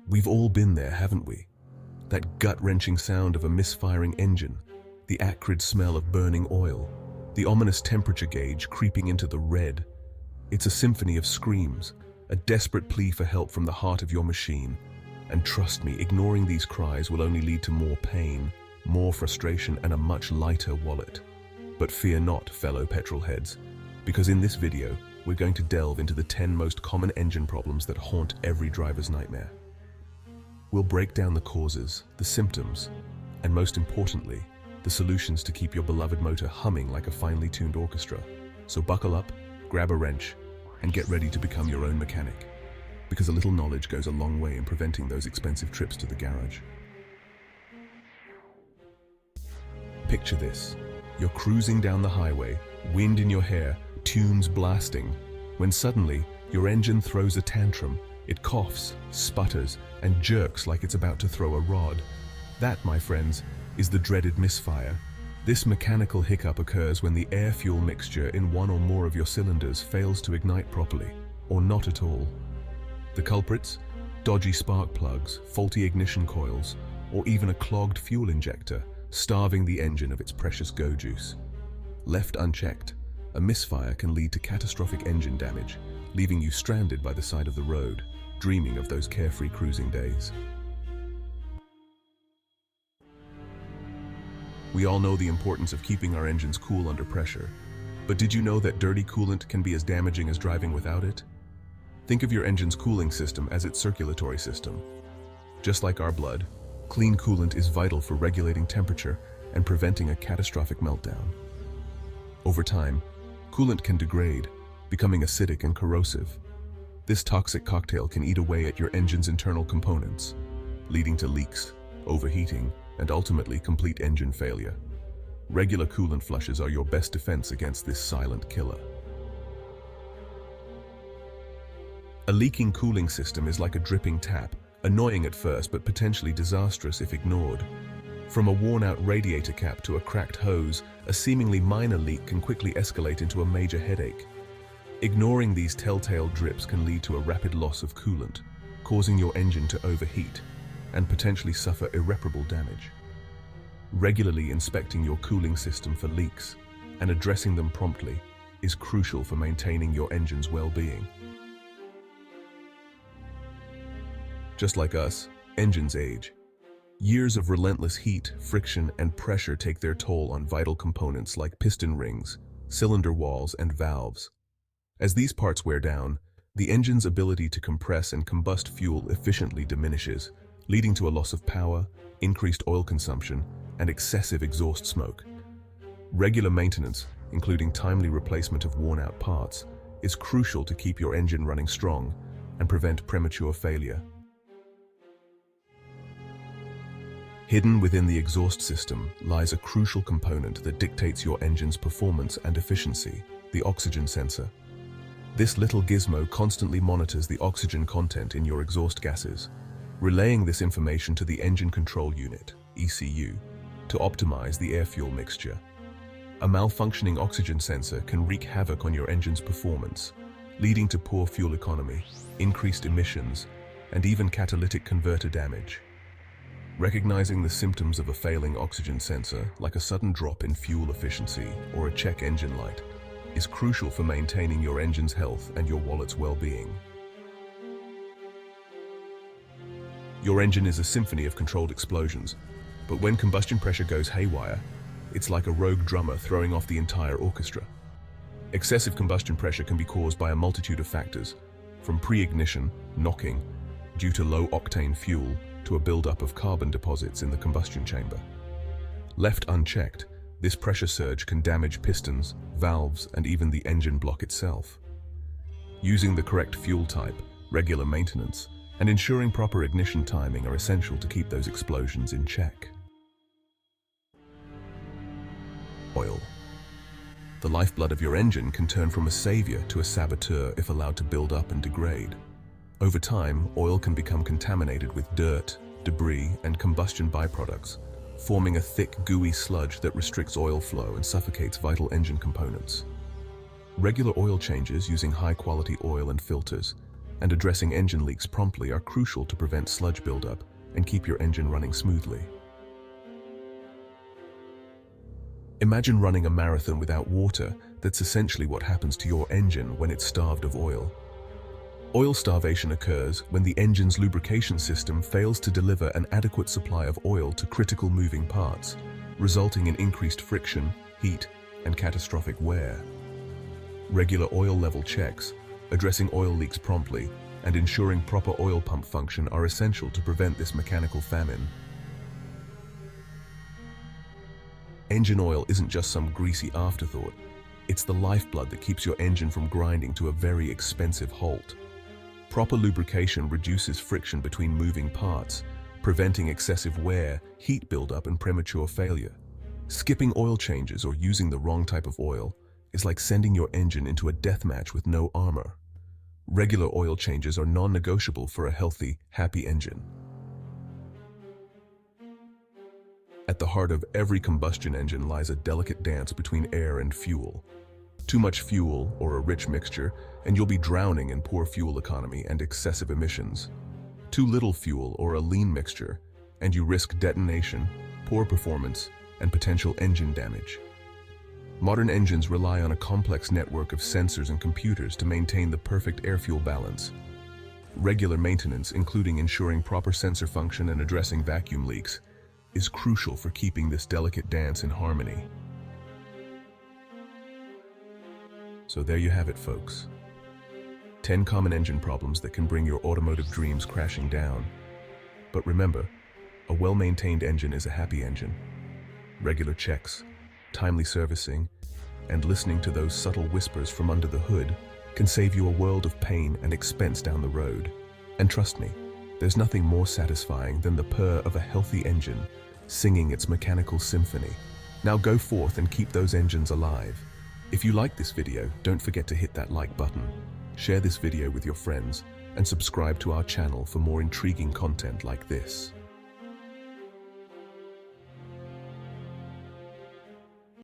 We've all been there, haven't we? That gut-wrenching sound of a misfiring engine, the acrid smell of burning oil, the ominous temperature gauge creeping into the red. It's a symphony of screams, a desperate plea for help from the heart of your machine. And trust me, ignoring these cries will only lead to more pain, more frustration, and a much lighter wallet. But fear not, fellow petrol heads, because in this video, we're going to delve into the 10 most common engine problems that haunt every driver's nightmare. We'll break down the causes, the symptoms, and most importantly, the solutions to keep your beloved motor humming like a finely tuned orchestra. So buckle up, grab a wrench, and get ready to become your own mechanic, because a little knowledge goes a long way in preventing those expensive trips to the garage. Picture this. You're cruising down the highway, wind in your hair, tunes blasting, when suddenly your engine throws a tantrum. It coughs, sputters, and jerks like it's about to throw a rod. That, my friends, is the dreaded misfire. This mechanical hiccup occurs when the air-fuel mixture in one or more of your cylinders fails to ignite properly, or not at all. The culprits? Dodgy spark plugs, faulty ignition coils, or even a clogged fuel injector, starving the engine of its precious go juice. Left unchecked, a misfire can lead to catastrophic engine damage, leaving you stranded by the side of the road, dreaming of those carefree cruising days. We all know the importance of keeping our engines cool under pressure, but did you know that dirty coolant can be as damaging as driving without it? Think of your engine's cooling system as its circulatory system. Just like our blood, clean coolant is vital for regulating temperature and preventing a catastrophic meltdown. Over time, coolant can degrade, becoming acidic and corrosive. This toxic cocktail can eat away at your engine's internal components, leading to leaks, overheating, and ultimately complete engine failure. Regular coolant flushes are your best defense against this silent killer. A leaking cooling system is like a dripping tap, annoying at first but potentially disastrous if ignored. From a worn-out radiator cap to a cracked hose, a seemingly minor leak can quickly escalate into a major headache. Ignoring these telltale drips can lead to a rapid loss of coolant, causing your engine to overheat and potentially suffer irreparable damage. Regularly inspecting your cooling system for leaks and addressing them promptly is crucial for maintaining your engine's well-being. Just like us, engines age. Years of relentless heat, friction, and pressure take their toll on vital components like piston rings, cylinder walls, and valves. As these parts wear down, the engine's ability to compress and combust fuel efficiently diminishes, leading to a loss of power, increased oil consumption, and excessive exhaust smoke. Regular maintenance, including timely replacement of worn-out parts, is crucial to keep your engine running strong and prevent premature failure. Hidden within the exhaust system lies a crucial component that dictates your engine's performance and efficiency, the oxygen sensor. This little gizmo constantly monitors the oxygen content in your exhaust gases, relaying this information to the Engine Control Unit, ECU, to optimize the air-fuel mixture. A malfunctioning oxygen sensor can wreak havoc on your engine's performance, leading to poor fuel economy, increased emissions, and even catalytic converter damage. Recognizing the symptoms of a failing oxygen sensor, like a sudden drop in fuel efficiency or a check engine light, is crucial for maintaining your engine's health and your wallet's well-being. Your engine is a symphony of controlled explosions, but when combustion pressure goes haywire, it's like a rogue drummer throwing off the entire orchestra. Excessive combustion pressure can be caused by a multitude of factors, from pre-ignition, knocking, due to low-octane fuel, to a buildup of carbon deposits in the combustion chamber. Left unchecked, this pressure surge can damage pistons, valves, and even the engine block itself. Using the correct fuel type, regular maintenance, and ensuring proper ignition timing are essential to keep those explosions in check. Oil. The lifeblood of your engine can turn from a savior to a saboteur if allowed to build up and degrade. Over time, oil can become contaminated with dirt, debris, and combustion byproducts, forming a thick, gooey sludge that restricts oil flow and suffocates vital engine components. Regular oil changes using high-quality oil and filters, and addressing engine leaks promptly are crucial to prevent sludge buildup and keep your engine running smoothly. Imagine running a marathon without water. That's essentially what happens to your engine when it's starved of oil. Oil starvation occurs when the engine's lubrication system fails to deliver an adequate supply of oil to critical moving parts, resulting in increased friction, heat, and catastrophic wear. Regular oil level checks, addressing oil leaks promptly, and ensuring proper oil pump function are essential to prevent this mechanical famine. Engine oil isn't just some greasy afterthought. It's the lifeblood that keeps your engine from grinding to a very expensive halt. Proper lubrication reduces friction between moving parts, preventing excessive wear, heat buildup, and premature failure. Skipping oil changes or using the wrong type of oil is like sending your engine into a death match with no armor. Regular oil changes are non-negotiable for a healthy, happy engine. At the heart of every combustion engine lies a delicate dance between air and fuel. Too much fuel, or a rich mixture, and you'll be drowning in poor fuel economy and excessive emissions. Too little fuel, or a lean mixture, and you risk detonation, poor performance, and potential engine damage. Modern engines rely on a complex network of sensors and computers to maintain the perfect air-fuel balance. Regular maintenance, including ensuring proper sensor function and addressing vacuum leaks, is crucial for keeping this delicate dance in harmony. So there you have it, folks. 10 common engine problems that can bring your automotive dreams crashing down. But remember, a well-maintained engine is a happy engine. Regular checks, timely servicing, and listening to those subtle whispers from under the hood can save you a world of pain and expense down the road. And trust me, there's nothing more satisfying than the purr of a healthy engine singing its mechanical symphony. Now go forth and keep those engines alive. If you like this video, don't forget to hit that like button, share this video with your friends, and subscribe to our channel for more intriguing content like this.